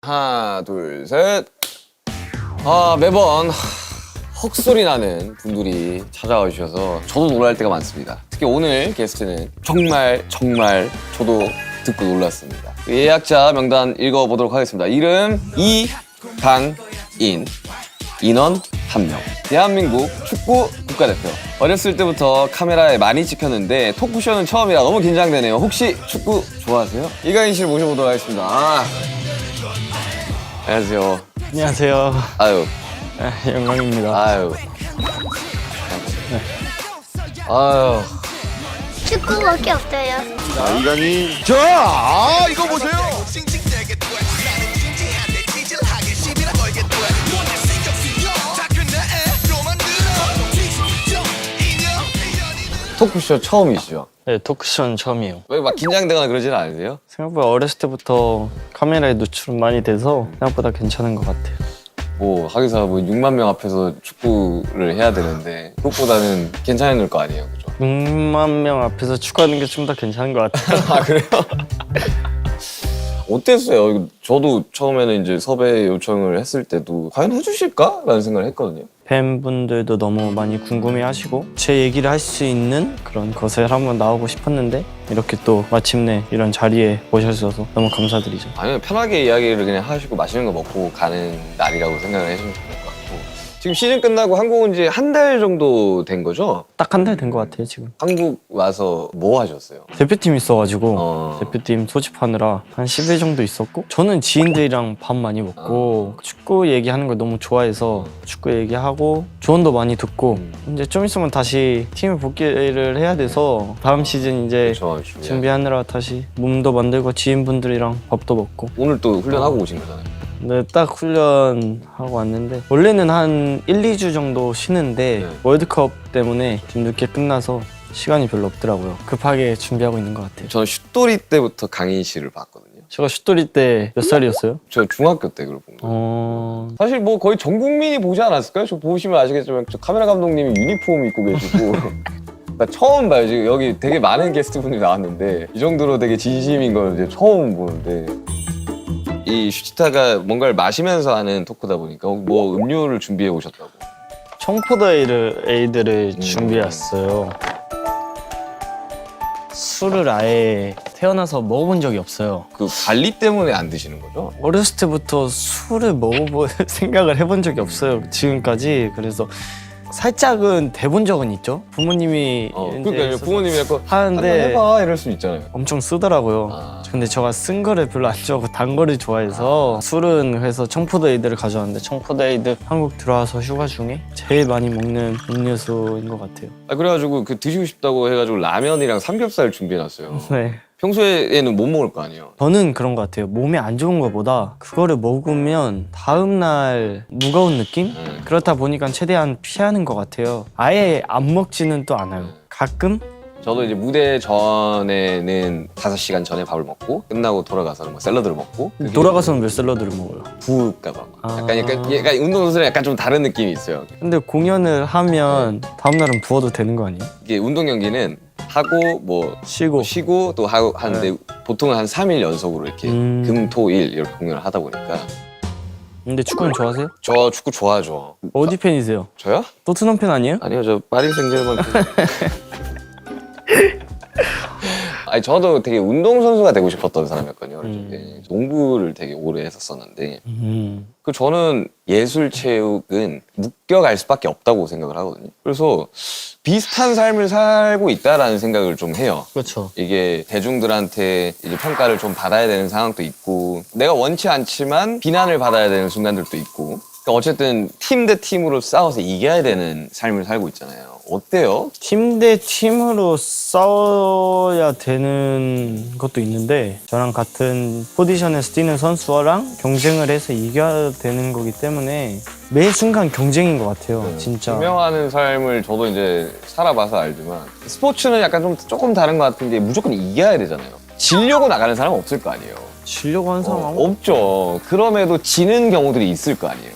하나, 둘, 셋. 매번 헉소리 나는 분들이 찾아와 주셔서 저도 놀랄 때가 많습니다. 특히 오늘 게스트는 정말 저도 듣고 놀랐습니다. 예약자 명단 읽어보도록 하겠습니다. 이름 이강인, 인원 1명, 대한민국 축구 국가대표. 어렸을 때부터 카메라에 많이 찍혔는데 토크쇼는 처음이라 너무 긴장되네요. 혹시 축구 좋아하세요? 이강인 씨를 모셔보도록 하겠습니다. 안녕하세요. 안녕하세요. 아유. 영광입니다. 아유. 아유. 축구밖에 없어요. 이강인. 자, 이거 보세요. 토크쇼 처음이시죠? 네, 토크쇼는 처음이에요. 왜 막 긴장되거나 그러진 않으세요? 생각보다 어렸을 때부터 카메라에 노출은 많이 돼서 생각보다 괜찮은 것 같아요. 뭐 하기사 뭐 6만 명 앞에서 축구를 해야 되는데 그것보다는 괜찮을 거 아니에요, 그죠? 6만 명 앞에서 축구하는 게 좀 더 괜찮은 것 같아요. 아 그래요? 어땠어요? 저도 처음에는 이제 섭외 요청을 했을 때도 과연 해주실까라는 생각을 했거든요. 팬분들도 너무 많이 궁금해하시고 제 얘기를 할 수 있는 그런 것에 한번 나오고 싶었는데 이렇게 또 마침내 이런 자리에 모셔주셔서 너무 감사드리죠. 아니면 편하게 이야기를 그냥 하시고 맛있는 거 먹고 가는 날이라고 생각을 해주시면 될 것 같고. 지금 시즌 끝나고 한국 온 지 한 달 정도 된 거죠? 딱 한 달 된 것 같아요, 지금. 한국 와서 뭐 하셨어요? 대표팀 있어가지고 대표팀 소집하느라 한 10일 정도 있었고 저는 지인들이랑 밥 많이 먹고 축구 얘기하는 걸 너무 좋아해서 축구 얘기하고 조언도 많이 듣고 이제 좀 있으면 다시 팀에 복귀를 해야 돼서 다음 시즌 이제 준비하느라 다시 몸도 만들고 지인분들이랑 밥도 먹고 오늘 또 훈련하고 오신 거잖아요. 네, 딱 훈련하고 왔는데 원래는 한 1, 2주 정도 쉬는데 월드컵 때문에 좀 늦게 끝나서 시간이 별로 없더라고요. 급하게 준비하고 있는 것 같아요. 저는 슛돌이 때부터 강인 씨를 봤거든요. 제가 슛돌이 때 몇 살이었어요? 저 중학교 때 그걸 본 거예요. 사실 뭐 거의 전 국민이 보지 않았을까요? 저 보시면 아시겠지만 저 카메라 감독님이 유니폼 입고 계시고 그러니까 처음 봐요. 지금 여기 되게 많은 게스트분들이 나왔는데 이 정도로 되게 진심인 걸 이제 처음 보는데 이 슈치타가 뭔가를 마시면서 하는 토크다 보니까 뭐 음료를 준비해 오셨다고. 청포도 에이드를 준비해 왔어요. 술을 아예 태어나서 먹어본 적이 없어요. 그 관리 때문에 안 드시는 거죠? 어렸을 때부터 술을 먹어볼 생각을 해본 적이 없어요, 지금까지. 그래서 살짝은 대본 적은 있죠. 부모님이 그러니까 부모님이 약간 하는데 해봐 이럴 수 있잖아요. 엄청 쓰더라고요. 근데 제가 쓴 거를 별로 안 좋아하고 단 거를 좋아해서 술은 해서 청포도 에이드를 가져왔는데 청포도 에이드 한국 들어와서 휴가 중에 제일 많이 먹는 음료수인 것 같아요. 그래가지고 그 드시고 싶다고 해가지고 라면이랑 삼겹살 준비해놨어요. 네. 평소에는 못 먹을 거 아니에요? 저는 그런 것 같아요. 몸에 안 좋은 것보다 그거를 먹으면 다음날 무거운 느낌? 그렇다 보니까 최대한 피하는 것 같아요. 아예 안 먹지는 또 않아요. 가끔? 저도 이제 무대 전에는 5시간 전에 밥을 먹고 끝나고 돌아가서는 뭐 샐러드를 먹고 돌아가서는 왜 샐러드를 먹어요? 부을까봐 약간 운동선수랑 약간 좀 다른 느낌이 있어요. 근데 공연을 하면 다음날은 부어도 되는 거 아니에요? 이게 운동 경기는 하고 뭐 쉬고 또 하고 하는데 보통은 한 3일 연속으로 이렇게 금, 토, 일 이렇게 공연을 하다 보니까. 근데 축구는 좋아하세요? 저 축구 좋아하죠. 어디 팬이세요? 저요? 토트넘 팬 아니에요? 아니요, 저 파리 생제르맹 팬. 아니 저도 되게 운동선수가 되고 싶었던 사람이었거든요. 어릴 때. 농구를 되게 오래 했었었는데 그 저는 예술체육은 묶여갈 수밖에 없다고 생각을 하거든요. 그래서 비슷한 삶을 살고 있다라는 생각을 좀 해요. 그렇죠. 이게 대중들한테 이제 평가를 좀 받아야 되는 상황도 있고 내가 원치 않지만 비난을 받아야 되는 순간들도 있고 그러니까 어쨌든 팀 대 팀으로 싸워서 이겨야 되는 삶을 살고 있잖아요. 어때요? 팀 대 팀으로 싸워야 되는 것도 있는데 저랑 같은 포지션에서 뛰는 선수랑 경쟁을 해서 이겨야 되는 거기 때문에 매 순간 경쟁인 것 같아요. 진짜. 증명하는 삶을 저도 이제 살아봐서 알지만 스포츠는 약간 조금 다른 것 같은 게 무조건 이겨야 되잖아요. 지려고 나가는 사람은 없을 거 아니에요. 지려고 하는 사람 없죠. 그럼에도 지는 경우들이 있을 거 아니에요.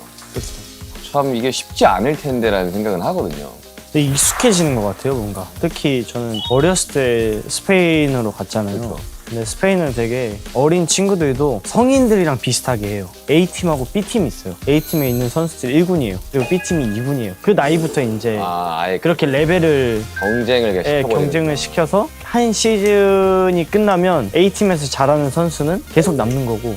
참 이게 쉽지 않을 텐데라는 생각은 하거든요. 근데 익숙해지는 것 같아요, 뭔가. 특히 저는 어렸을 때 스페인으로 갔잖아요. 그렇죠. 근데 스페인은 되게 어린 친구들도 성인들이랑 비슷하게 해요. A팀하고 B팀이 있어요. A팀에 있는 선수들 1군이에요. 그리고 B팀이 2군이에요. 그 나이부터 이제 아예 그렇게 레벨을 경쟁을 예, 시켜버리는 경쟁을 시켜서 한 시즌이 끝나면 A팀에서 잘하는 선수는 계속 남는 거고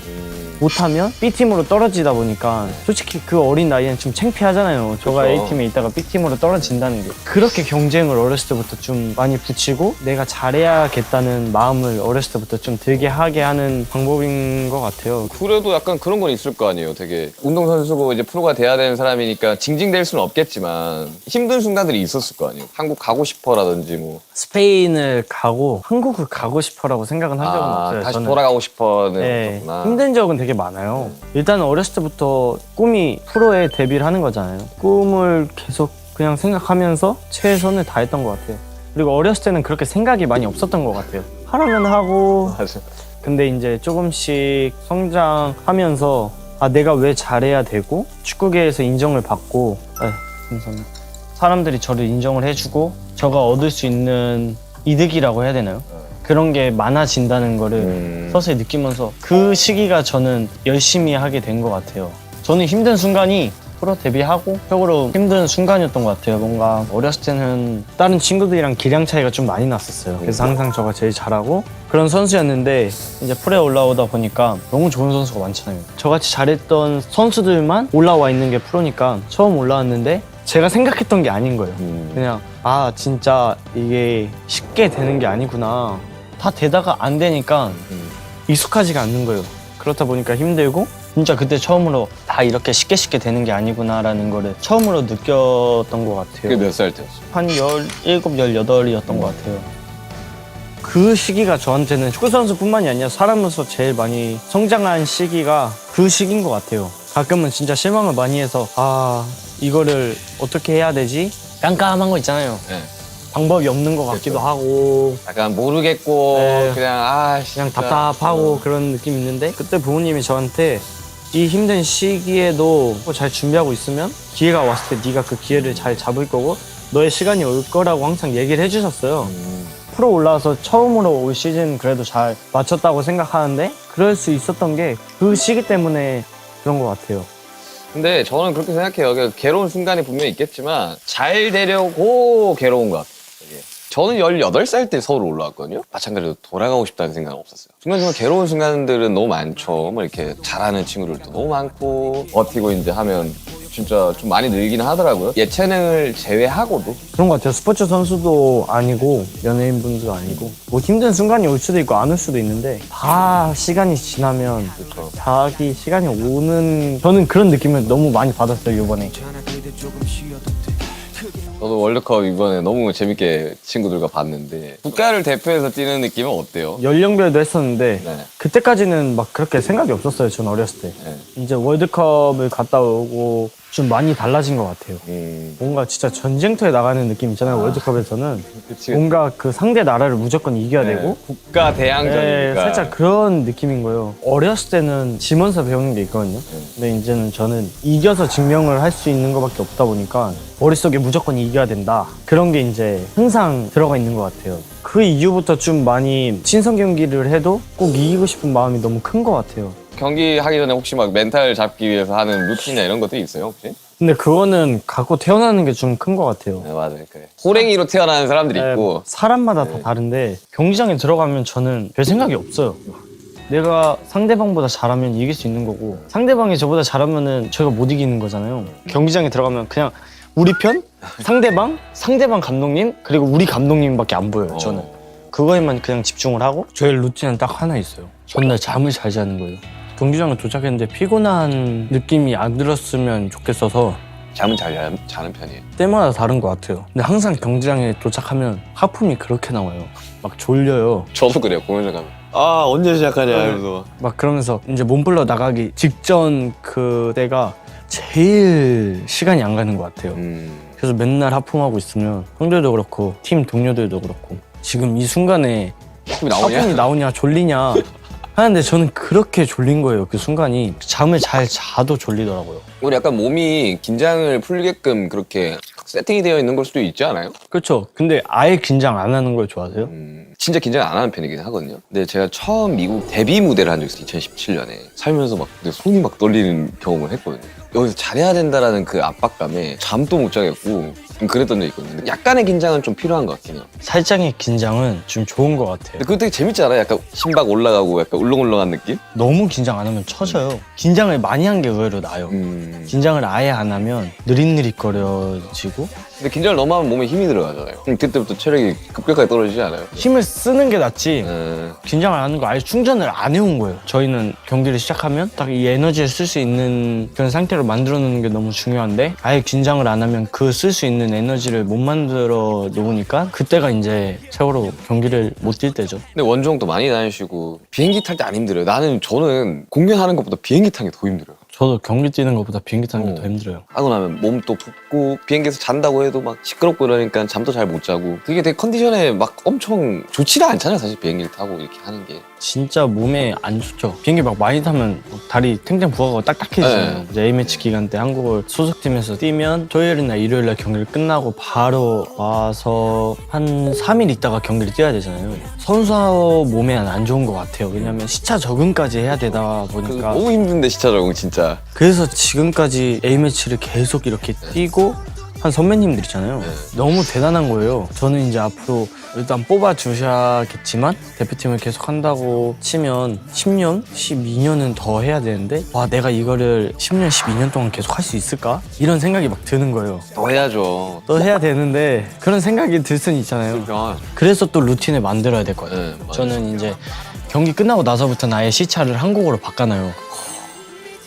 못하면 B팀으로 떨어지다 보니까 솔직히 그 어린 나이엔 좀 창피하잖아요. 저가 그쵸. A팀에 있다가 B팀으로 떨어진다는 게. 그렇게 경쟁을 어렸을 때부터 좀 많이 붙이고 내가 잘해야겠다는 마음을 어렸을 때부터 좀 들게 하게 하는 방법인 것 같아요. 그래도 약간 그런 건 있을 거 아니에요. 되게 운동선수고 이제 프로가 돼야 되는 사람이니까 징징댈 수는 없겠지만 힘든 순간들이 있었을 거 아니에요. 한국 가고 싶어라든지 뭐. 스페인을 가고 한국을 가고 싶어라고 생각은 한 적은 없어요. 다시 저는. 돌아가고 싶어는 네, 없구나. 힘든 적은 되게 많아요. 일단 어렸을 때부터 꿈이 프로에 데뷔를 하는 거잖아요. 꿈을 계속 그냥 생각하면서 최선을 다했던 것 같아요. 그리고 어렸을 때는 그렇게 생각이 많이 없었던 것 같아요. 하라면 하고 맞아. 근데 이제 조금씩 성장하면서 내가 왜 잘해야 되고 축구계에서 인정을 받고 감사합니다. 사람들이 저를 인정을 해주고 저가 얻을 수 있는 이득이라고 해야 되나요? 그런 게 많아진다는 거를 서서히 느끼면서 그 시기가 저는 열심히 하게 된 것 같아요. 저는 힘든 순간이 프로 데뷔하고 최고로 힘든 순간이었던 것 같아요. 뭔가 어렸을 때는 다른 친구들이랑 기량 차이가 좀 많이 났었어요. 그래서 항상 저가 제일 잘하고 그런 선수였는데 이제 프로에 올라오다 보니까 너무 좋은 선수가 많잖아요. 저같이 잘했던 선수들만 올라와 있는 게 프로니까 처음 올라왔는데 제가 생각했던 게 아닌 거예요. 그냥 진짜 이게 쉽게 되는 게 아니구나. 다 되다가 안 되니까 익숙하지가 않는 거예요. 그렇다 보니까 힘들고 진짜 그때 처음으로 다 이렇게 쉽게 되는 게 아니구나라는 거를 처음으로 느꼈던 것 같아요. 그게 몇 살 때였어? 한 17, 18이었던 것 같아요. 그 시기가 저한테는 축구선수뿐만이 아니라 사람으로서 제일 많이 성장한 시기가 그 시기인 것 같아요. 가끔은 진짜 실망을 많이 해서 이거를 어떻게 해야 되지? 깜깜한 거 있잖아요. 네. 방법이 없는 것 같기도 하고 약간 모르겠고 네. 그냥 그냥 답답하고 그런 느낌이 있는데 그때 부모님이 저한테 이 힘든 시기에도 잘 준비하고 있으면 기회가 왔을 때 네가 그 기회를 잘 잡을 거고 너의 시간이 올 거라고 항상 얘기를 해주셨어요. 프로 올라와서 처음으로 올 시즌 그래도 잘 맞췄다고 생각하는데 그럴 수 있었던 게 그 시기 때문에 그런 것 같아요. 근데 저는 그렇게 생각해요. 그러니까 괴로운 순간이 분명히 있겠지만 잘 되려고 괴로운 것 같아요. 이게. 저는 18살 때 서울 올라왔거든요. 마찬가지로 돌아가고 싶다는 생각은 없었어요. 중간중간 괴로운 순간들은 너무 많죠. 뭐 이렇게 잘하는 친구들도 너무 많고 버티고 이제 하면 진짜 좀 많이 늘기는 하더라고요. 예체능을 제외하고도. 그런 것 같아요. 스포츠 선수도 아니고 연예인분도 아니고 뭐 힘든 순간이 올 수도 있고 안 올 수도 있는데 다 시간이 지나면 그렇죠. 자기 시간이 오는 저는 그런 느낌을 너무 많이 받았어요 이번에. 저도 월드컵 이번에 너무 재밌게 친구들과 봤는데 국가를 대표해서 뛰는 느낌은 어때요? 연령별도 했었는데 네. 그때까지는 막 그렇게 생각이 없었어요. 전 어렸을 때. 네. 이제 월드컵을 갔다 오고 좀 많이 달라진 것 같아요. 뭔가 진짜 전쟁터에 나가는 느낌 있잖아요. 월드컵에서는 그치. 뭔가 그 상대 나라를 무조건 이겨야 네. 되고 국가 대항전이니까. 네, 살짝 그런 느낌인 거예요. 어렸을 때는 지면서 배우는 게 있거든요. 근데 이제는 저는 이겨서 증명을 할 수 있는 것밖에 없다 보니까 머릿속에 무조건 이겨야 된다. 그런 게 이제 항상 들어가 있는 것 같아요. 그 이후부터 좀 많이 친선 경기를 해도 꼭 이기고 싶은 마음이 너무 큰 것 같아요. 경기 하기 전에 혹시 막 멘탈 잡기 위해서 하는 루틴이나 이런 것도 있어요 혹시? 근데 그거는 갖고 태어나는 게 좀 큰 것 같아요. 네 맞아요. 그래. 호랭이로 태어나는 사람들이 있고. 사람마다 다 다른데 경기장에 들어가면 저는 별 생각이 없어요. 내가 상대방보다 잘하면 이길 수 있는 거고 상대방이 저보다 잘하면은 제가 못 이기는 거잖아요. 경기장에 들어가면 그냥 우리 편, 상대방 감독님 그리고 우리 감독님밖에 안 보여요. 저는 그거에만 그냥 집중을 하고 저의 루틴은 딱 하나 있어요. 전날 잠을 잘 자는 거예요. 경기장에 도착했는데 피곤한 느낌이 안 들었으면 좋겠어서 잠은 잘 자는 편이에요. 때마다 다른 것 같아요. 근데 항상 경기장에 도착하면 하품이 그렇게 나와요. 막 졸려요. 저도 그래요. 공연장 가면. 아 언제 시작하냐 이러면서. 막 그러면서 이제 몸풀러 나가기 직전 그때가 제일 시간이 안 가는 것 같아요. 그래서 맨날 하품하고 있으면 형들도 그렇고 팀 동료들도 그렇고 지금 이 순간에 하품이 나오냐? 하품이 나오냐 졸리냐 하는데 저는 그렇게 졸린 거예요. 그 순간이 잠을 잘 자도 졸리더라고요. 우리 약간 몸이 긴장을 풀게끔 그렇게 세팅이 되어 있는 걸 수도 있지 않아요? 그렇죠. 근데 아예 긴장 안 하는 걸 좋아하세요? 진짜 긴장 안 하는 편이긴 하거든요. 근데 제가 처음 미국 데뷔 무대를 한 적이 있어요. 2017년에. 살면서 막 손이 막 떨리는 경험을 했거든요. 여기서 잘해야 된다라는 그 압박감에 잠도 못 자겠고 좀 그랬던 적이 있거든요. 근데 약간의 긴장은 좀 필요한 것 같긴 해요. 살짝의 긴장은 좀 좋은 것 같아요. 근데 그거 되게 재밌지 않아요? 약간 심박 올라가고 약간 울렁울렁한 느낌? 너무 긴장 안 하면 처져요. 긴장을 많이 한 게 의외로 나아요. 긴장을 아예 안 하면 느릿느릿거려지고 근데 긴장을 너무 하면 몸에 힘이 들어가잖아요. 그때부터 체력이 급격하게 떨어지지 않아요? 힘을 쓰는 게 낫지 음. 긴장을 안 하는 거 아예 충전을 안 해온 거예요. 저희는 경기를 시작하면 딱 이 에너지를 쓸 수 있는 그런 상태로 만들어 놓는 게 너무 중요한데 아예 긴장을 안 하면 그 쓸 수 있는 에너지를 못 만들어 놓으니까 그때가 이제 최고로 경기를 못 뛸 때죠. 근데 원정도 많이 다니시고 비행기 탈 때 안 힘들어요. 저는 공연하는 것보다 비행기 타는 게 더 힘들어요. 저도 경기 뛰는 것보다 비행기 타는 게 더 힘들어요. 하고 나면 몸 또 붓고 비행기에서 잔다고 해도 막 시끄럽고 이러니까 잠도 잘 못 자고 그게 되게 컨디션에 막 엄청 좋지가 않잖아요. 사실 비행기를 타고 이렇게 하는 게. 진짜 몸에 안 좋죠. 비행기 막 많이 타면 다리 탱탱 부어가고 딱딱해지잖아요. 네. 이제 A매치 기간 때 한국을 소속팀에서 뛰면 토요일이나 일요일날 경기를 끝나고 바로 와서 한 3일 있다가 경기를 뛰어야 되잖아요. 선수 몸에 안 좋은 것 같아요. 왜냐면 시차 적응까지 해야 되다 보니까. 너무 힘든데 시차 적응 진짜. 그래서 지금까지 A매치를 계속 이렇게 뛰고 한 선배님들 있잖아요. 너무 대단한 거예요. 저는 이제 앞으로 일단 뽑아주셔야겠지만 대표팀을 계속 한다고 치면 10년, 12년은 더 해야 되는데 와 내가 이거를 10년, 12년 동안 계속 할 수 있을까? 이런 생각이 막 드는 거예요. 더 해야죠. 또 해야 되는데 그런 생각이 들 수는 있잖아요. 그러니까. 그래서 또 루틴을 만들어야 될 거예요. 네, 맞아요. 저는 이제 경기 끝나고 나서부터는 아예 시차를 한국어로 바꿔놔요.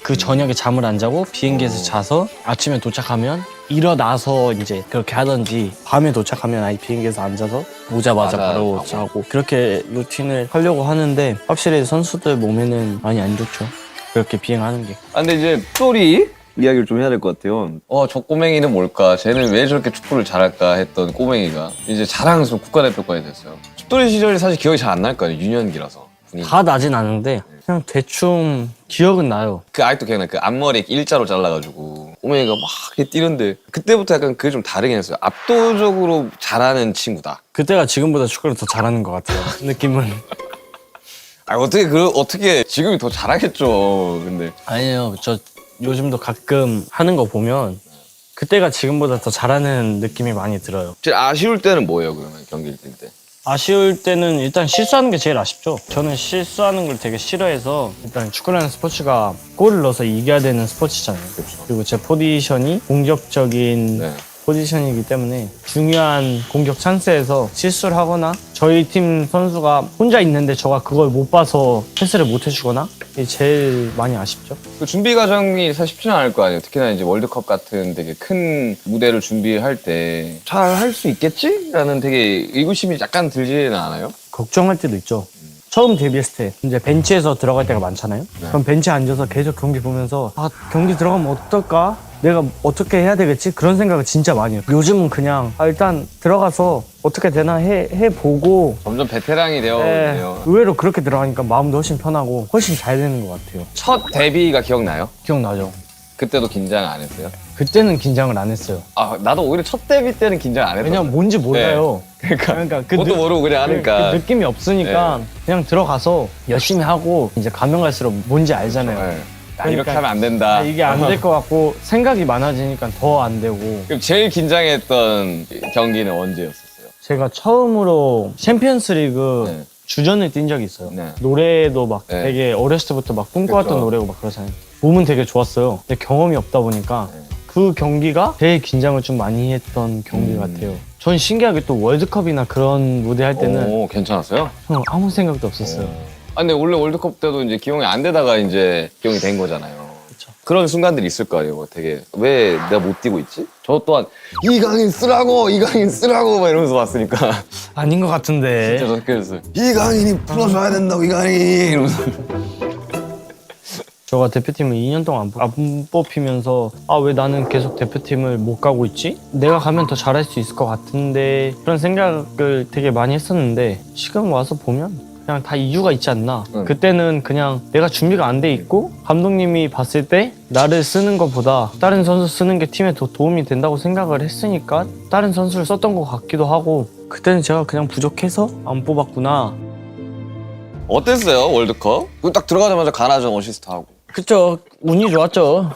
그 저녁에 잠을 안 자고 비행기에서 자서 아침에 도착하면 일어나서 이제 그렇게 하던지 밤에 도착하면 아예 비행기에서 앉아서 오자마자 맞아. 바로 자고 그렇게 루틴을 하려고 하는데 확실히 선수들 몸에는 많이 안 좋죠. 그렇게 비행하는 게. 근데 이제 똘이 이야기를 좀 해야 될 것 같아요. 저 꼬맹이는 뭘까? 쟤는 왜 저렇게 축구를 잘할까 했던 꼬맹이가 이제 자랑스러운 국가대표까지 됐어요. 똘이 시절이 사실 기억이 잘 안 날 거예요. 유년기라서. 다 나진 않은데 그냥 대충 기억은 나요. 그 아직도 기억나. 그 앞머리 일자로 잘라가지고 꼬맹이가 막 이렇게 뛰는데 그때부터 약간 그게 좀 다르긴 했어요. 압도적으로 잘하는 친구다. 그때가 지금보다 축구를 더 잘하는 것 같아요. 느낌은. 어떻게 지금이 더 잘하겠죠. 근데 아니에요. 저 요즘도 가끔 하는 거 보면 그때가 지금보다 더 잘하는 느낌이 많이 들어요. 제일 아쉬울 때는 뭐예요? 그러면 경기를 뛸 때? 아쉬울 때는 일단 실수하는 게 제일 아쉽죠. 저는 실수하는 걸 되게 싫어해서 일단 축구라는 스포츠가 골을 넣어서 이겨야 되는 스포츠잖아요. 그리고 제 포지션이 공격적인 네. 포지션이기 때문에 중요한 공격 찬스에서 실수를 하거나 저희 팀 선수가 혼자 있는데 저가 그걸 못 봐서 패스를 못 해주거나 이게 제일 많이 아쉽죠. 그 준비 과정이 사실 쉽지는 않을 거 아니에요. 특히나 이제 월드컵 같은 되게 큰 무대를 준비할 때 잘 할 수 있겠지? 라는 되게 의구심이 약간 들지는 않아요? 걱정할 때도 있죠. 처음 데뷔했을 때 이제 벤치에서 들어갈 때가 많잖아요. 그럼 벤치에 앉아서 계속 경기 보면서 경기 들어가면 어떨까? 내가 어떻게 해야 되겠지? 그런 생각을 진짜 많이 해요. 요즘은 그냥 일단 들어가서 어떻게 되나 해보고 점점 베테랑이 되어 있네요. 의외로 그렇게 들어가니까 마음도 훨씬 편하고 훨씬 잘 되는 것 같아요. 첫 데뷔가 기억나요? 기억나죠? 그때도 긴장 안 했어요? 그때는 긴장을 안 했어요. 나도 오히려 첫 데뷔 때는 긴장 안 했어요. 왜냐면 뭔지 몰라요. 그러니까 그 그것도 모르고 그냥 하니까. 그 느낌이 없으니까 그냥 들어가서 열심히 하고 이제 가면 갈수록 뭔지 알잖아요. 네. 그러니까 이렇게 하면 안 된다. 이게 안 될 것 같고 생각이 많아지니까 더 안 되고. 그럼 제일 긴장했던 경기는 언제였었어요? 제가 처음으로 챔피언스리그 네. 주전을 뛴 적이 있어요. 네. 노래도 막 네. 되게 어렸을 때부터 막 꿈꿔왔던 그쵸. 노래고 막 그러잖아요. 몸은 되게 좋았어요. 근데 경험이 없다 보니까 네. 그 경기가 제일 긴장을 좀 많이 했던 경기 같아요. 전 신기하게 또 월드컵이나 그런 무대 할 때는 오, 괜찮았어요? 아무 생각도 없었어요. 근데 원래 월드컵 때도 이제 기용이 안 되다가 이제 기용이 된 거잖아요. 그쵸. 그런 순간들이 있을 거 아니에요. 뭐 되게 왜 내가 못 뛰고 있지? 저 또한 이강인 쓰라고 막 이러면서 왔으니까 아닌 것 같은데. 진짜 저렇게 했어요. 이강인이 풀어줘야 된다고 이강인 이러면서. 저가 대표팀을 2년 동안 안 뽑히면서 왜 나는 계속 대표팀을 못 가고 있지? 내가 가면 더 잘할 수 있을 것 같은데 그런 생각을 되게 많이 했었는데 지금 와서 보면 그냥 다 이유가 있지 않나. 그때는 그냥 내가 준비가 안 돼 있고 감독님이 봤을 때 나를 쓰는 것보다 다른 선수 쓰는 게 팀에 더 도움이 된다고 생각을 했으니까 다른 선수를 썼던 것 같기도 하고 그때는 제가 그냥 부족해서 안 뽑았구나. 어땠어요 월드컵? 딱 들어가자마자 가나전 어시스트 하고. 그쵸. 운이 좋았죠.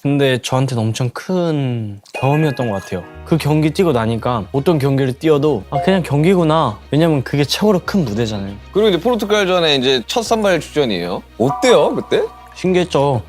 근데 저한테는 엄청 큰 경험이었던 것 같아요. 그 경기 뛰고 나니까 어떤 경기를 뛰어도 그냥 경기구나. 왜냐면 그게 최고로 큰 무대잖아요. 그리고 이제 포르투갈전에 이제 첫 선발 출전이에요. 어때요 그때? 신기했죠.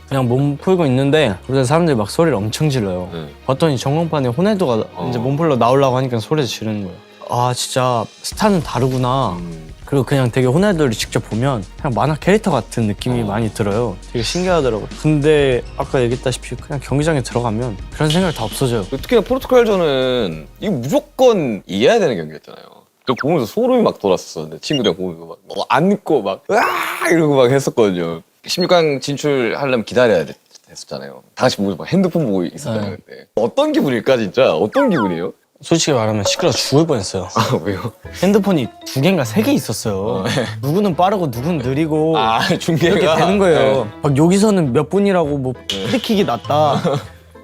그냥 몸 풀고 있는데 그때 사람들이 막 소리를 엄청 질러요. 봤더니 전광판에 호날두가 이제 몸 풀러 나오려고 하니까 소리를 지르는 거예요. 아 진짜 스타는 다르구나. 그리고 그냥 되게 호날두를 직접 보면 그냥 만화 캐릭터 같은 느낌이 많이 들어요. 되게 신기하더라고요. 근데 아까 얘기했다시피 그냥 경기장에 들어가면 그런 생각 다 없어져요. 특히나 포르투갈전은 이거 무조건 이겨야 되는 경기였잖아요. 그 보면서 소름이 막 돋았었는데 친구들이랑 보면서 막 안고 막 으아 이러고 막 했었거든요. 16강 진출하려면 기다려야 됐었잖아요. 다 같이 보면서 막 핸드폰 보고 있었잖아요. 그때. 어떤 기분일까 진짜? 어떤 기분이에요? 솔직히 말하면 시끄러워 죽을 뻔했어요. 아 왜요? 핸드폰이 2개인가 3개 있었어요. 누구는 빠르고 누구는 느리고 중계가 이렇게 되는 거예요. 막 여기서는 몇 분이라고 뭐 프리킥이 났다.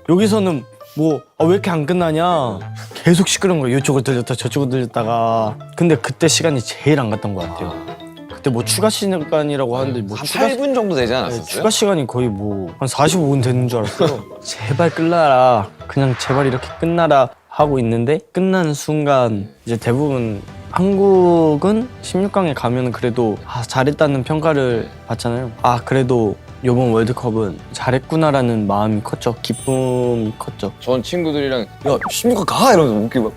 여기서는 뭐 왜 이렇게 안 끝나냐. 계속 시끄러운 거예요. 이쪽을 들렸다 저쪽을 들렸다가. 근데 그때 시간이 제일 안 갔던 것 같아요. 그때 뭐 추가 시간이라고 하는데 뭐 한 8분 정도 되지 않았었어요? 추가 시간이 거의 뭐 한 45분 되는 줄 알았어요. 제발 끝나라. 그냥 제발 이렇게 끝나라 하고 있는데 끝나는 순간 이제 대부분 한국은 16강에 가면 그래도 잘했다는 평가를 받잖아요. 그래도 이번 월드컵은 잘했구나라는 마음이 컸죠. 기쁨이 컸죠. 전 친구들이랑 야 16강 가! 이러면서 웃기고 막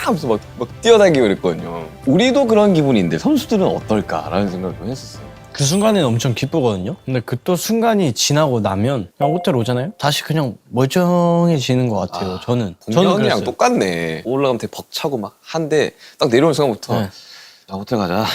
하면서 막 뛰어다니고 그랬거든요. 우리도 그런 기분인데 선수들은 어떨까라는 생각을 좀 했었어요. 그 순간에는 엄청 기쁘거든요. 근데 그 또 순간이 지나고 나면 그냥 호텔 오잖아요. 다시 그냥 멀쩡해지는 것 같아요. 저는 공연이랑 그랬어요. 똑같네. 올라가면 되게 벅차고 막 한데 딱 내려오는 순간부터 네. 야 호텔 가자.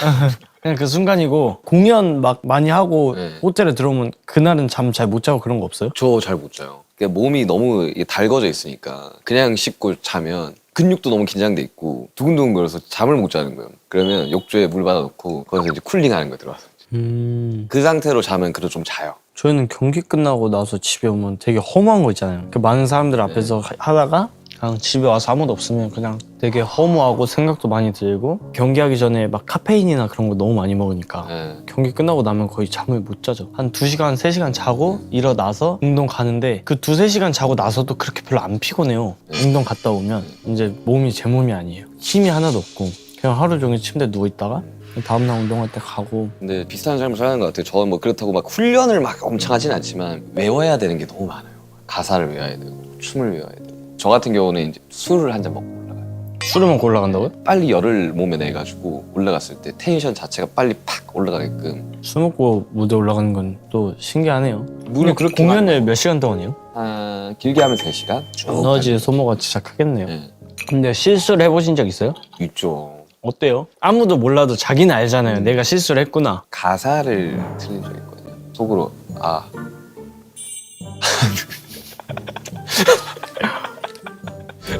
그냥 그 순간이고 공연 막 많이 하고 네. 호텔에 들어오면 그날은 잠 잘 못 자고 그런 거 없어요? 저 잘 못 자요. 그러니까 몸이 너무 이게 달궈져 있으니까 그냥 씻고 자면 근육도 너무 긴장돼 있고 두근두근거려서 잠을 못 자는 거예요. 그러면 욕조에 물 받아놓고 거기서 이제 쿨링하는 거 들어가서 그 상태로 자면 그래도 좀 자요. 저희는 경기 끝나고 나서 집에 오면 되게 허무한 거 있잖아요. 그 많은 사람들 앞에서 하다가 그냥 집에 와서 아무도 없으면 그냥 되게 허무하고 생각도 많이 들고 경기하기 전에 막 카페인이나 그런 거 너무 많이 먹으니까 경기 끝나고 나면 거의 잠을 못 자죠. 한 2시간, 3시간 자고 일어나서 운동 가는데 그 2, 3시간 자고 나서도 그렇게 별로 안 피곤해요. 운동 갔다 오면 이제 몸이 제 몸이 아니에요. 힘이 하나도 없고 그냥 하루 종일 침대에 누워있다가 다음날 운동할 때 가고. 근데 비슷한 삶을 사는 것 같아요. 저는 뭐 그렇다고 막 훈련을 막 엄청 하진 않지만 외워야 되는 게 너무 많아요. 가사를 외워야 되고 춤을 외워야 되고. 저 같은 경우는 이제 술을 한 잔 먹고 올라가요. 술을 먹고 올라간다고요? 빨리 열을 몸에 내가지고 올라갔을 때 텐션 자체가 빨리 팍 올라가게끔. 술 먹고 무대 올라가는 건 또 신기하네요. 물론 그렇게 공연을 몇 시간 동안이요? 길게 하면 3시간? 에너지 소모가 진짜 크겠네요. 네. 근데 실수를 해보신 적 있어요? 있죠. 어때요? 아무도 몰라도 자기는 알잖아요. 내가 실수를 했구나. 가사를 틀린 적이 있거든요. 속으로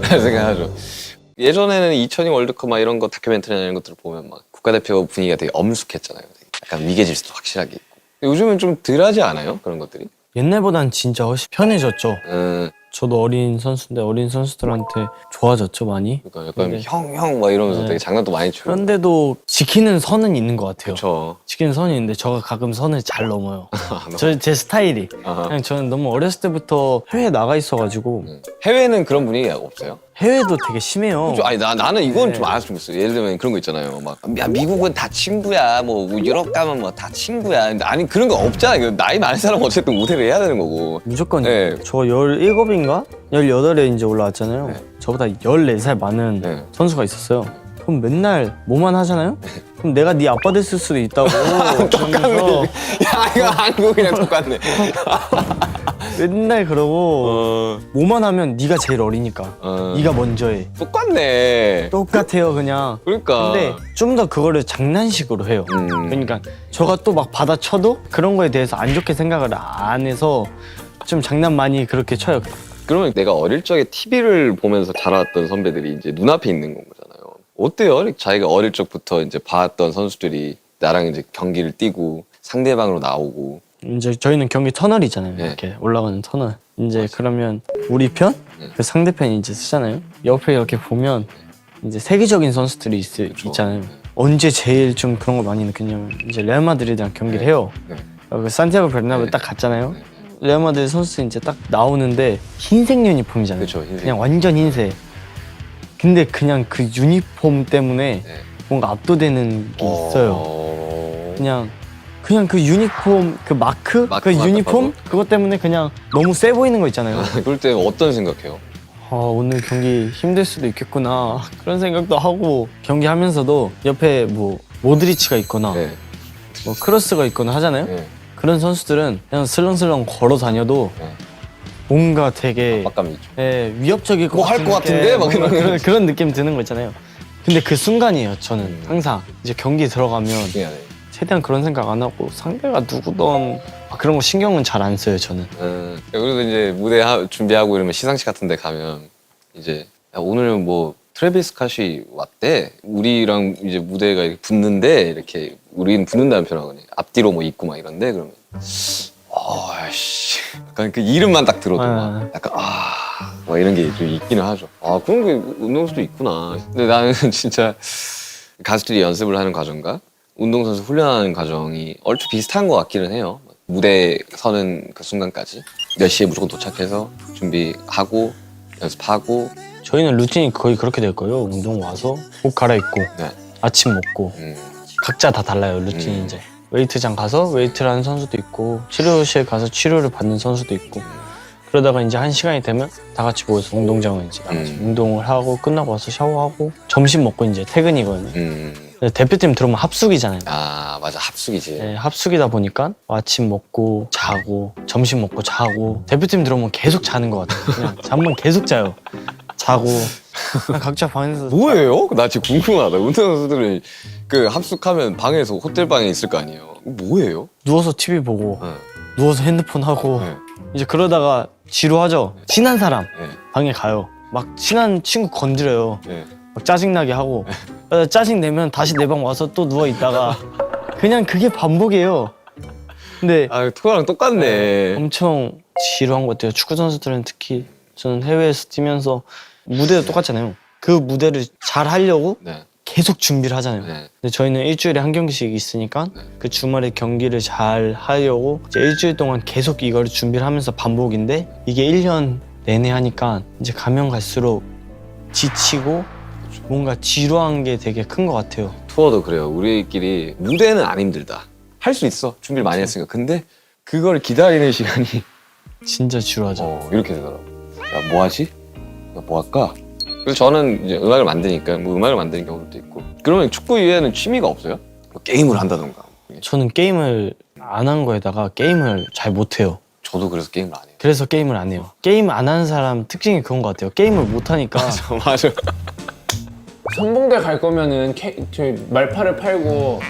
생각하죠. 예전에는 2002 월드컵 막 이런 거 다큐멘터리나 이런 것들을 보면 막 국가대표 분위기가 되게 엄숙했잖아요. 약간 위계질서도 확실하게 있고. 요즘은 좀 덜하지 않아요? 그런 것들이? 옛날보단 진짜 훨씬 편해졌죠. 저도 어린 선수인데 어린 선수들한테 좋아졌죠 많이. 그러니까 약간 네. 형 막 이러면서 네. 되게 장난도 많이 치고. 그런데도 지키는 선은 있는 것 같아요. 그렇죠. 지키는 선이 있는데 저가 가끔 선을 잘 넘어요. 제 스타일이. 그냥 저는 너무 어렸을 때부터 해외에 나가 있어가지고 해외는 그런 분위기가 없어요? 해외도 되게 심해요. 아니 나는 이건 네. 좀 알았으면 좋겠어. 예를 들면 그런 거 있잖아요. 막 야, 미국은 다 친구야. 뭐 유럽 가면 뭐 다 친구야. 근데 아니 그런 거 없잖아. 이거 나이 많은 사람은 어쨌든 모델을 해야 되는 거고. 무조건 네. 저 17인가? 18에 이제 올라왔잖아요. 네. 저보다 14살 많은 네. 선수가 있었어요. 그럼 맨날 뭐만 하잖아요? 그럼 내가 네 아빠 됐을 수도 있다고. 똑같네. 야 이거 한국이랑 똑같네. 맨날 그러고 뭐만 하면 네가 제일 어리니까 네가 먼저 해. 똑같네. 똑같아요 그냥. 그러니까. 근데 좀 더 그거를 장난식으로 해요. 그러니까 저가 또 막 받아쳐도 그런 거에 대해서 안 좋게 생각을 안 해서 좀 장난 많이 그렇게 쳐요. 그러면 내가 어릴 적에 TV를 보면서 자라왔던 선배들이 이제 눈앞에 있는 건 거잖아요. 어때요? 자기가 어릴 적부터 이제 봤던 선수들이 나랑 이제 경기를 뛰고 상대방으로 나오고. 이제 저희는 경기 터널이잖아요. 네. 이렇게 올라가는 터널. 이제 그러면 우리 편, 그 상대편이 이제 쓰잖아요. 옆에 이렇게 보면 이제 세계적인 선수들이 있잖아요. 언제 제일 좀 그런 거 많이 느꼈냐면 이제 레알 마드리드랑 경기를 해요. 네. 그 산티아고 베르나베우 딱 갔잖아요. 레알 마드리드 선수들 이제 딱 나오는데 흰색 유니폼이잖아요. 그쵸, 흰색. 그냥 완전 흰색. 근데 그냥 그 유니폼 때문에 네. 뭔가 압도되는 게 있어요. 그냥 그 유니폼 그 마크 그 유니폼 그것 때문에 그냥 너무 세 보이는 거 있잖아요. 그럴 때 어떤 생각해요? 오늘 경기 힘들 수도 있겠구나 그런 생각도 하고 경기하면서도 옆에 뭐 모드리치가 있거나 네. 뭐 크로스가 있거나 하잖아요. 네. 그런 선수들은 그냥 슬렁슬렁 걸어 다녀도 네. 뭔가 되게 압박감이 있죠. 위협적일 것 뭐 할 것 같은데? 막 뭔가 이런 그런 느낌 드는 거 있잖아요. 근데 그 순간이에요. 저는 항상 이제 경기 들어가면 미안해. 최대한 그런 생각 안 하고 상대가 누구든 그런 거 신경은 잘 안 써요. 저는. 그래도 이제 무대 준비하고 이러면 시상식 같은 데 가면 이제 야, 오늘 뭐 트래비스 스캇이 왔대. 우리랑 이제 무대가 이렇게 붙는데 이렇게 우리는 붙는다는 표현하거든요. 앞뒤로 뭐 있고 막 이런데 그러면 아씨 약간 그 이름만 딱 들어도 막 약간 뭐 이런 게 좀 있기는 하죠. 그런 게 운동선수도 있구나. 근데 나는 진짜 가수들이 연습을 하는 과정과 운동선수 훈련하는 과정이 얼추 비슷한 것 같기는 해요. 무대 서는 그 순간까지 몇 시에 무조건 도착해서 준비하고 연습하고. 저희는 루틴이 거의 그렇게 될 거예요. 운동 와서 옷 갈아입고 네. 아침 먹고 각자 다 달라요. 루틴이 이제 웨이트장 가서 웨이트를 하는 선수도 있고 치료실 가서 치료를 받는 선수도 있고 그러다가 이제 한 시간이 되면 다 같이 모여서 운동장을 이제 나가서 운동을 하고 끝나고 와서 샤워하고 점심 먹고 이제 퇴근이거든요. 근데 대표팀 들어오면 합숙이잖아요. 맞아, 합숙이지. 네, 합숙이다 보니까 아침 먹고 자고 점심 먹고 자고 대표팀 들어오면 계속 자는 것 같아요. 그냥 잠만 계속 자요. 자고 그냥 각자 방에서 뭐예요? 나 지금 궁금하다. 운동선수들이 그 합숙하면 방에서 호텔 방에 있을 거 아니에요. 뭐예요? 누워서 TV 보고 네. 누워서 핸드폰 하고 네. 이제 그러다가 지루하죠. 친한 사람 네. 방에 가요. 막 친한 친구 건드려요. 네. 막 짜증나게 하고 짜증 내면 다시 내 방 와서 또 누워 있다가 그냥 그게 반복이에요. 근데 토가랑 똑같네. 엄청 지루한 것 같아요. 축구 선수들은 특히 저는 해외에서 뛰면서 무대도 똑같잖아요. 그 무대를 잘 하려고 네. 계속 준비를 하잖아요. 네. 근데 저희는 일주일에 한 경기씩 있으니까 그 주말에 경기를 잘 하려고 이제 일주일 동안 계속 이걸 준비를 하면서 반복인데 이게 1년 내내 하니까 이제 가면 갈수록 지치고 뭔가 지루한 게 되게 큰 것 같아요. 투어도 그래요. 우리끼리 무대는 안 힘들다. 할 수 있어. 준비를 많이 했으니까. 근데 그걸 기다리는 시간이 진짜 지루하죠. 이렇게 되더라고. 야, 뭐 하지? 야, 뭐 할까? 그래서 저는 이제 음악을 만드니까 뭐 음악을 만드는 경우도 있고. 그러면 축구 이외에는 취미가 없어요? 뭐 게임을 한다던가. 저는 게임을 안 한 거에다가 게임을 잘 못해요. 저도 그래서 게임을 안 해요. 그래서 게임을 안 해요. 게임 안 하는 사람 특징이 그런 것 같아요. 게임을 못 하니까 맞아. 선봉대 갈 거면은 저희 말파를 팔고.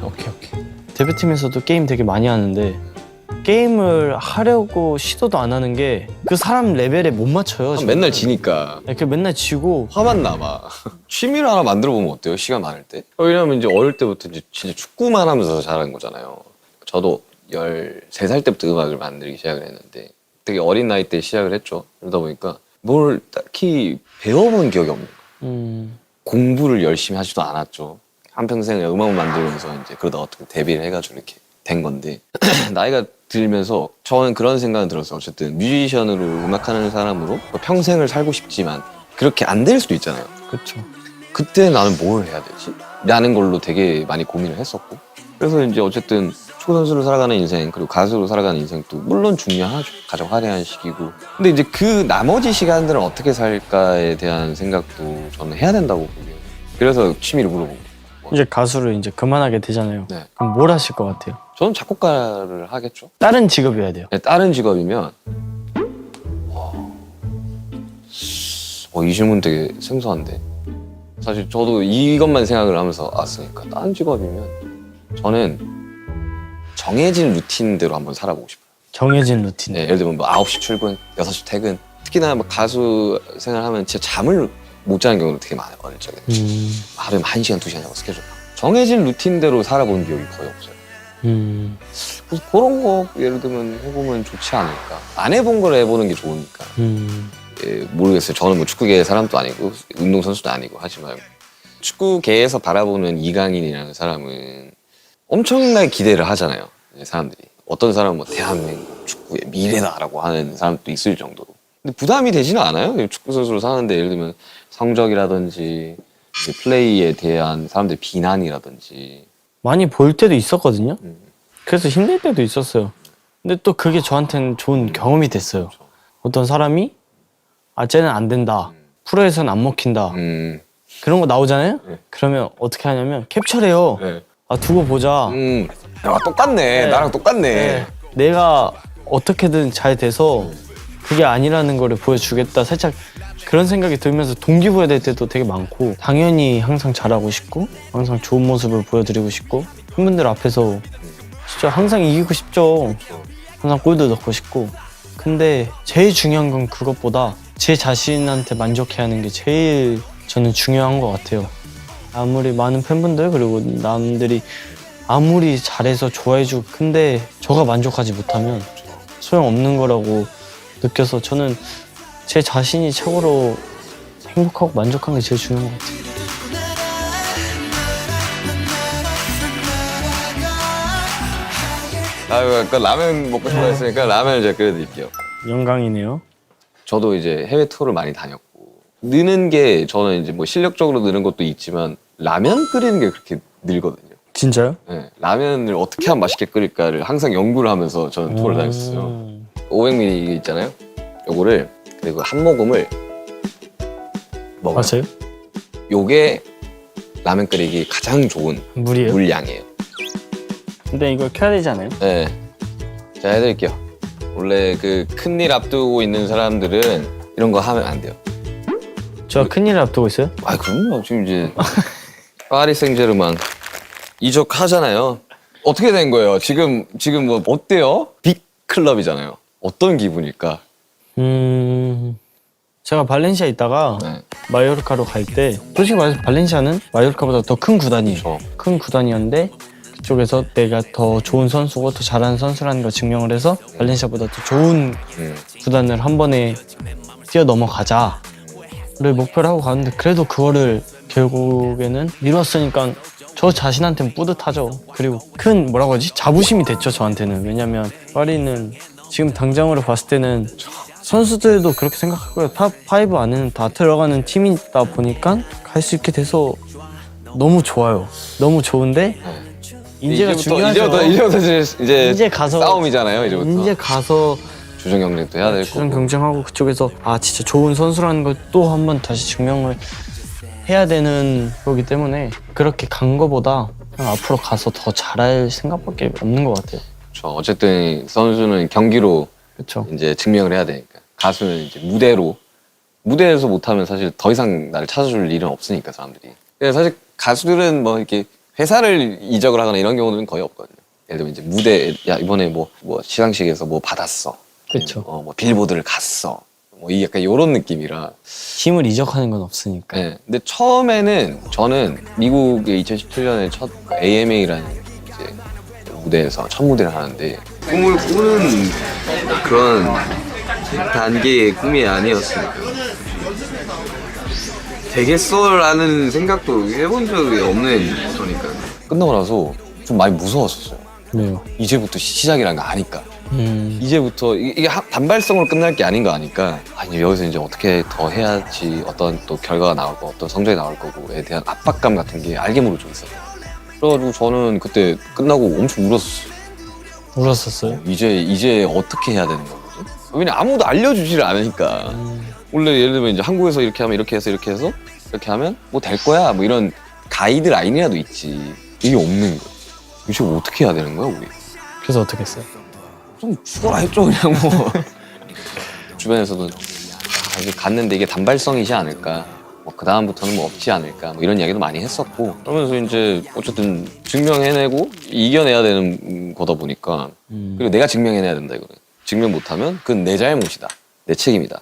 오케이. 대표팀에서도 게임 되게 많이 하는데 게임을 하려고 시도도 안 하는 게 그 사람 레벨에 못 맞춰요. 저는. 맨날 지니까 이렇게 맨날 지고 화만 남아. 취미를 하나 만들어 보면 어때요? 시간 많을 때? 왜냐면 이제 어릴 때부터 이제 진짜 축구만 하면서 자란 거잖아요. 저도 13살 때부터 음악을 만들기 시작을 했는데 되게 어린 나이 때 시작을 했죠. 그러다 보니까 뭘 딱히 배워본 기억이 없네요. 공부를 열심히 하지도 않았죠. 한평생 음악을 만들면서 이제 그러다 어떻게 데뷔를 해가지고 이렇게 된 건데 나이가 들면서 저는 그런 생각은 들었어요. 어쨌든 뮤지션으로 음악하는 사람으로 평생을 살고 싶지만 그렇게 안 될 수도 있잖아요. 그렇죠. 그때 나는 뭘 해야 되지? 라는 걸로 되게 많이 고민을 했었고 그래서 이제 어쨌든 축구 선수로 살아가는 인생 그리고 가수로 살아가는 인생도 물론 중요하죠. 가장 화려한 시기고 근데 이제 그 나머지 시간들은 어떻게 살까에 대한 생각도 저는 해야 된다고 보고요. 그래서 취미를 물어본 거예요. 이제 가수를 이제 그만하게 되잖아요. 네. 그럼 뭘 하실 것 같아요? 저는 작곡가를 하겠죠. 다른 직업이어야 돼요. 다른 직업이면 이 질문 되게 생소한데 사실 저도 이것만 생각을 하면서 왔으니까 다른 직업이면 저는 정해진 루틴대로 한번 살아보고 싶어요. 정해진 루틴. 네, 예를 들면 뭐 9시 출근, 6시 퇴근 특히나 뭐 가수 생활하면 진짜 잠을 못 자는 경우도 되게 많아요. 어릴 적에. 하루에 1시간, 2시간 자고 스케줄. 정해진 루틴대로 살아본 기억이 거의 없어요. 그래서 그런 거 예를 들면 해보면 좋지 않을까. 안 해본 걸 해보는 게 좋으니까. 예, 모르겠어요. 저는 뭐 축구계 사람도 아니고 운동선수도 아니고 하지만 축구계에서 바라보는 이강인이라는 사람은 엄청나게 기대를 하잖아요. 사람들이. 어떤 사람은 뭐 대한민국 축구의 미래다라고 하는 사람도 있을 정도로. 근데 부담이 되지는 않아요. 축구 선수로 사는데 예를 들면 성적이라든지 플레이에 대한 사람들의 비난이라든지. 많이 볼 때도 있었거든요. 그래서 힘들 때도 있었어요. 근데 또 그게 저한테는 좋은 경험이 됐어요. 어떤 사람이 쟤는 안 된다. 프로에서는 안 먹힌다. 그런 거 나오잖아요. 네. 그러면 어떻게 하냐면 캡처해요. 네. 두고 보자. 야, 똑같네. 네. 나랑 똑같네. 네. 내가 어떻게든 잘 돼서 그게 아니라는 거를 보여주겠다. 살짝 그런 생각이 들면서 동기부여 될 때도 되게 많고 당연히 항상 잘하고 싶고 항상 좋은 모습을 보여드리고 싶고 팬분들 앞에서 진짜 항상 이기고 싶죠. 항상 골도 넣고 싶고 근데 제일 중요한 건 그것보다 제 자신한테 만족해야 하는 게 제일 저는 중요한 것 같아요. 아무리 많은 팬분들 그리고 남들이 아무리 잘해서 좋아해주고 근데 저가 만족하지 못하면 소용없는 거라고 느껴서 저는 제 자신이 최고로 행복하고 만족한 게 제일 중요한 것 같아요. 아까 라면 먹고 싶다 했으니까 라면을 제가 끓여드릴게요. 영광이네요. 저도 이제 해외 투어를 많이 다녔고 느는 게 저는 이제 뭐 실력적으로 느는 것도 있지만 라면 끓이는 게 그렇게 늘거든요. 진짜요? 네, 라면을 어떻게 하면 맛있게 끓일까를 항상 연구를 하면서 저는 투어를 다녔어요. 500ml 이게 있잖아요. 요거를 그리고 한 모금을 먹어요. 맞아요? 요게 라면 끓이기 가장 좋은 물이에요? 물량이에요. 근데 이걸 켜야 되지 않아요? 네, 자 해드릴게요. 원래 그 큰일 앞두고 있는 사람들은 이런 거 하면 안 돼요. 저 큰일 앞두고 있어요? 아 그럼요. 지금 이제 파리 생제르맹 이적하잖아요. 어떻게 된 거예요? 지금 뭐 어때요? 빅 클럽이잖아요. 어떤 기분일까? 제가 발렌시아 있다가 네. 마요르카로 갈 때 솔직히 말해서 발렌시아는 마요르카보다 더 큰 구단이에요. 그렇죠. 큰 구단이었는데 그쪽에서 내가 더 좋은 선수고 더 잘하는 선수라는 걸 증명을 해서 발렌시아보다 더 좋은 구단을 한 번에 뛰어넘어가자를 목표로 하고 가는데 그래도 그거를 결국에는 이뤘으니까 저 자신한테는 뿌듯하죠. 그리고 큰 뭐라고 하지? 자부심이 됐죠 저한테는. 왜냐면 파리는 지금 당장으로 봤을 때는 선수들도 그렇게 생각하고요. 탑5 안에는 다 들어가는 팀이다 보니까 갈 수 있게 돼서 너무 좋아요. 너무 좋은데 인재가 중요하죠. 이제부터 이제 가서 싸움이잖아요. 이제부터 이제 가서 주전 경쟁도 해야 될 주전 거고. 경쟁하고 그쪽에서 진짜 좋은 선수라는 걸 또 한 번 다시 증명을 해야 되는 거기 때문에 그렇게 간 거보다 그냥 앞으로 가서 더 잘할 생각밖에 없는 것 같아요. 그렇죠. 어쨌든 선수는 경기로 그렇죠. 이제 증명을 해야 되니까 가수는 이제 무대에서 못하면 사실 더 이상 나를 찾아줄 일은 없으니까 사람들이. 그래서 사실 가수들은 뭐 이렇게 회사를 이적을 하거나 이런 경우는 거의 없거든요. 예를 들면 이제 무대 야 이번에 뭐 시상식에서 뭐 받았어. 그렇죠. 뭐 빌보드를 갔어. 뭐 이 약간 이런 느낌이라. 팀을 이적하는 건 없으니까. 네. 근데 처음에는 저는 미국의 2017년에 첫 AMA라는 이제 무대에서 첫 무대를 하는데 꿈을 꾸는 그런 단계의 꿈이 아니었으니까 되겠어라는 생각도 해본 적이 없는 거니까 끝나고 나서 좀 많이 무서웠었어요. 네요. 이제부터 시작이라는 거 아니까 이제부터 이게 단발성으로 끝날 게 아닌 거 아니까 이제 여기서 이제 어떻게 더 해야지 어떤 또 결과가 나올 거 어떤 성적이 나올 거고에 대한 압박감 같은 게 알게 모르게 좀 있었어요. 그래가지고 저는 그때 끝나고 엄청 울었었어요. 울었었어요? 이제 어떻게 해야 되는 거지? 왜냐면 아무도 알려주지를 않으니까. 원래 예를 들면 이제 한국에서 이렇게 하면 이렇게 해서 이렇게 하면 뭐 될 거야 뭐 이런 가이드라인이라도 있지. 이게 없는 거야. 이제 어떻게 해야 되는 거야 우리? 그래서 어떻게 했어요? 좀 죽어라 했죠 그냥 뭐. 주변에서도 이제 갔는데 이게 단발성이지 않을까. 뭐 그 다음부터는 뭐 없지 않을까. 뭐 이런 이야기도 많이 했었고. 그러면서 이제 어쨌든 증명해내고 이겨내야 되는 거다 보니까. 그리고 내가 증명해내야 된다 이거는. 증명 못하면 그건 내 잘못이다. 내 책임이다.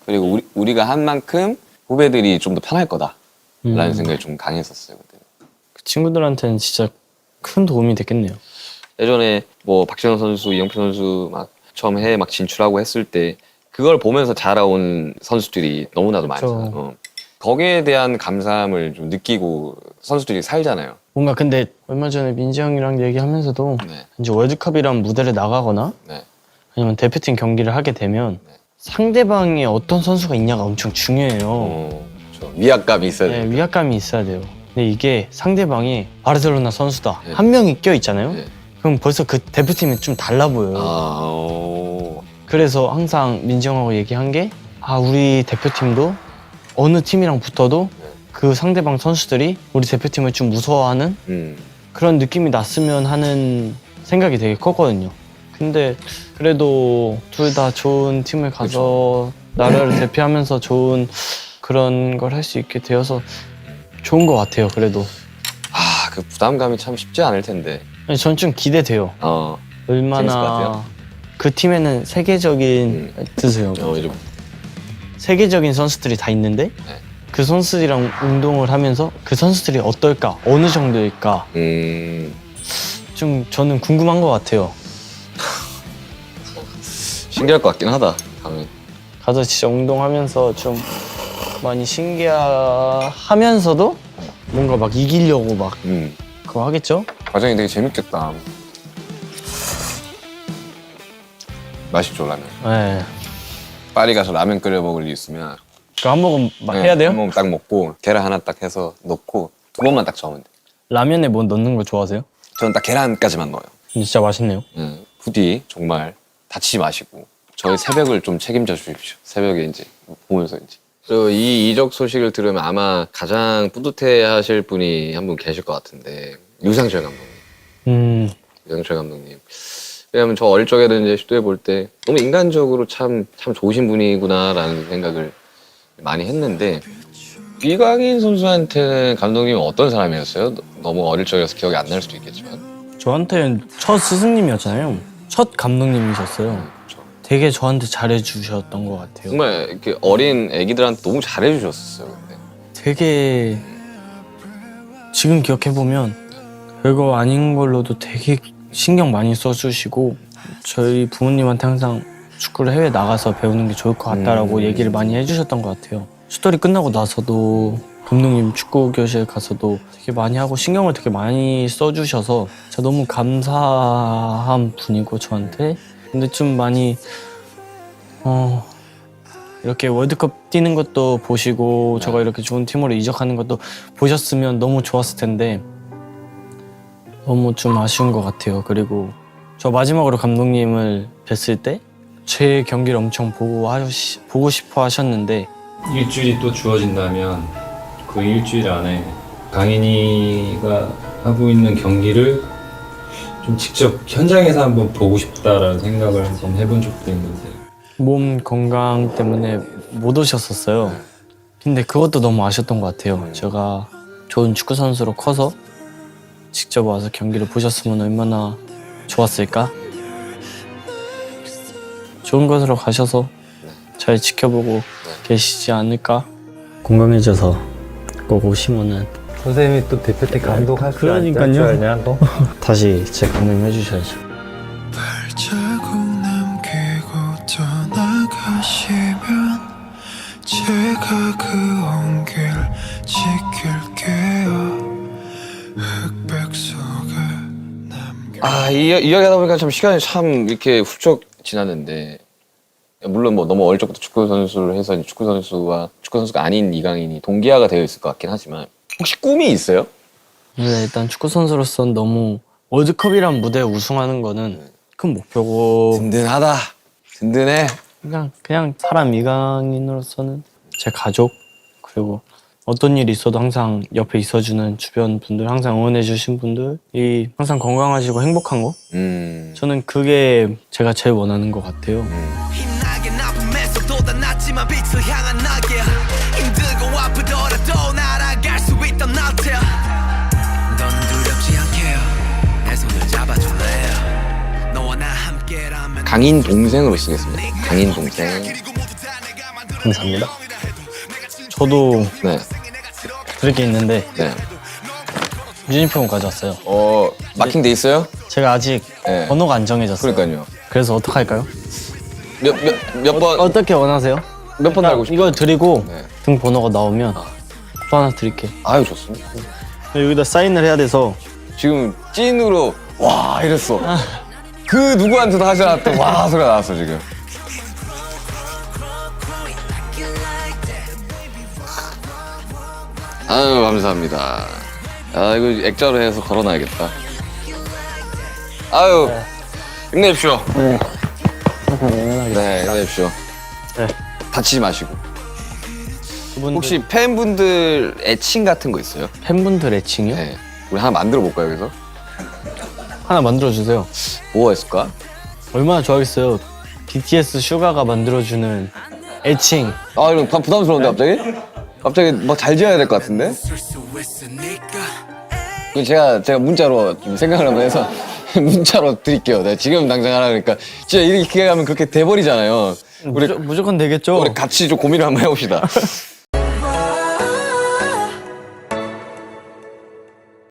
그리고 우리가 한 만큼 후배들이 좀 더 편할 거다라는 생각이 좀 강했었어요. 그때. 그 친구들한테는 진짜 큰 도움이 됐겠네요. 예전에 뭐 박진영 선수, 이영표 선수 막 처음 해외 막 진출하고 했을 때 그걸 보면서 자라온 선수들이 너무나도 많잖아요. 거기에 대한 감사함을 좀 느끼고 선수들이 살잖아요. 뭔가 근데 얼마 전에 민지 형이랑 얘기하면서도 네. 이제 월드컵이란 무대를 나가거나 네. 아니면 대표팀 경기를 하게 되면 네. 상대방에 어떤 선수가 있냐가 엄청 중요해요. 그렇죠. 위압감이 있어야 네, 돼요. 위압감이 있어야 돼요. 근데 이게 상대방이 바르셀로나 선수다. 네. 한 명이 껴 있잖아요. 네. 그럼 벌써 그 대표팀이 좀 달라 보여요. 그래서 항상 민지 형하고 얘기한 게 우리 대표팀도 어느 팀이랑 붙어도 그 상대방 선수들이 우리 대표팀을 좀 무서워하는 그런 느낌이 났으면 하는 생각이 되게 컸거든요. 근데 그래도 둘 다 좋은 팀을 가서 나라를 대표하면서 좋은 그런 걸 할 수 있게 되어서 좋은 것 같아요. 그래도 그 부담감이 참 쉽지 않을 텐데. 전 좀 기대돼요. 재밌을 것 얼마나 같아요. 그 팀에는 세계적인 드세요. 이제 세계적인 선수들이 다 있는데 네. 그 선수들이랑 운동을 하면서 그 선수들이 어떨까, 어느 정도일까 좀 저는 궁금한 것 같아요. 신기할 것 같긴 하다. 가면. 가서 진짜 운동하면서 좀 많이 신기하면서도 뭔가 막 이기려고 막 그거 하겠죠? 과정이 되게 재밌겠다. 맛있죠 라면. 네. 파리 가서 라면 끓여 먹을 일 있으면 그 한 모금 막 해야 돼요? 한 모금 딱 먹고 계란 하나 딱 해서 넣고 2번만 딱 저으면 돼. 라면에 뭐 넣는 거 좋아하세요? 저는 딱 계란까지만 넣어요. 근데 진짜 맛있네요. 부디 정말 다치지 마시고 저희 새벽을 좀 책임져 주십시오. 새벽에 이제 보면서 이제. 이 이적 소식을 들으면 아마 가장 뿌듯해하실 분이 한 분 계실 것 같은데 유상철 감독님. 유상철 감독님. 왜냐면 저 어릴 적에도 이제 시도해 볼 때 너무 인간적으로 참 좋으신 분이구나라는 생각을 많이 했는데 이강인 선수한테는 감독님은 어떤 사람이었어요? 너무 어릴 적이라서 기억이 안 날 수도 있겠지만. 저한테는 첫 스승님이었잖아요. 첫 감독님이셨어요. 그렇죠. 되게 저한테 잘해주셨던 것 같아요. 정말 이렇게 어린 애기들한테 너무 잘해주셨어요. 근데. 되게 지금 기억해보면 별거 아닌 걸로도 되게 신경 많이 써주시고 저희 부모님한테 항상 축구를 해외 나가서 배우는 게 좋을 것 같다라고 얘기를 많이 해주셨던 것 같아요. 슈터리 끝나고 나서도 감독님 축구 교실 가서도 되게 많이 하고 신경을 되게 많이 써주셔서 제가 너무 감사한 분이고 저한테. 근데 좀 많이 이렇게 월드컵 뛰는 것도 보시고 저가 이렇게 좋은 팀으로 이적하는 것도 보셨으면 너무 좋았을 텐데 너무 좀 아쉬운 것 같아요. 그리고 저 마지막으로 감독님을 뵀을 때 제 경기를 엄청 보고 싶어 하셨는데 일주일이 또 주어진다면 그 일주일 안에 강인이가 하고 있는 경기를 좀 직접 현장에서 한번 보고 싶다라는 생각을 한번 해본 적도 있는데 몸 건강 때문에 못 오셨었어요. 근데 그것도 너무 아쉬웠던 것 같아요. 제가 좋은 축구 선수로 커서 직접 와서 경기를 보셨으면 얼마나 좋았을까? 좋은 곳으로 가셔서 잘 지켜보고 계시지 않을까? 건강해져서 꼭 오시면은 선생님이 또 대표팀 감독할 줄 그러니까요. 아냐 또? 다시 제 감독님 해주셔야죠. 발자국 남기고 떠나가시면 제가 그 온길 지킬게요. 흑백 속에 남겨 이야기하다 보니까 참 시간이 참 이렇게 훌쩍 지났는데 물론 뭐 너무 어릴 적부터 축구 선수를 해서 이제 축구 선수가 아닌 이강인이 동기화가 되어 있을 것 같긴 하지만 혹시 꿈이 있어요? 네, 일단 축구 선수로서는 너무 월드컵이란 무대에 우승하는 거는 큰 목표고 든든하다. 든든해. 그냥 사람 이강인으로서는 제 가족 그리고 어떤 일이 있어도 항상 옆에 있어주는 주변 분들 항상 응원해주신 분들이 항상 건강하시고 행복한 거 저는 그게 제가 제일 원하는 것 같아요. 힘나게 나쁨에서 돋아났지만 빛을 향한 날개 힘들고 아프더라도 날아갈 수 있던 나태 너는 두렵지 않게 내 손을 잡아줄래요 너와 나 함께라면 강인 동생으로 쓰겠습니다. 강인 동생. 감사합니다. 저도 네. 드릴 게 있는데 네. 유니폼 가져왔어요. 마킹 돼 있어요? 제가 아직 네. 번호가 안 정해졌어요. 그러니까요. 그래서 어떻게 할까요? 몇 번, 어떻게 원하세요? 몇 번 달고 싶어요? 이거 드리고 네. 등 번호가 나오면 또 하나 드릴게요. 아유, 좋습니다. 여기다 사인을 해야 돼서 지금 찐으로 와 이랬어. 그 누구한테도 하지 않았던 와 소리가 나왔어 지금. 아유 감사합니다. 아 이거 액자로 해서 걸어놔야겠다. 아유 힘내십시오. 네 힘내십시오. 네. 다치지 마시고. 그분들, 혹시 팬분들 애칭 같은 거 있어요? 팬분들 애칭이요? 네. 우리 하나 만들어 볼까요 여기서? 하나 만들어주세요. 뭐가 있을까? 얼마나 좋아하겠어요. BTS 슈가가 만들어주는 애칭. 아 이거 부담스러운데 갑자기? 갑자기 막 잘 지어야 될 것 같은데? 이거 제가 문자로 좀 생각을 한번 해서 문자로 드릴게요. 내가 지금 당장 하라니까 진짜 이렇게 가면 그렇게 돼버리잖아요. 우리 무조건 되겠죠? 우리 같이 좀 고민을 한번 해봅시다.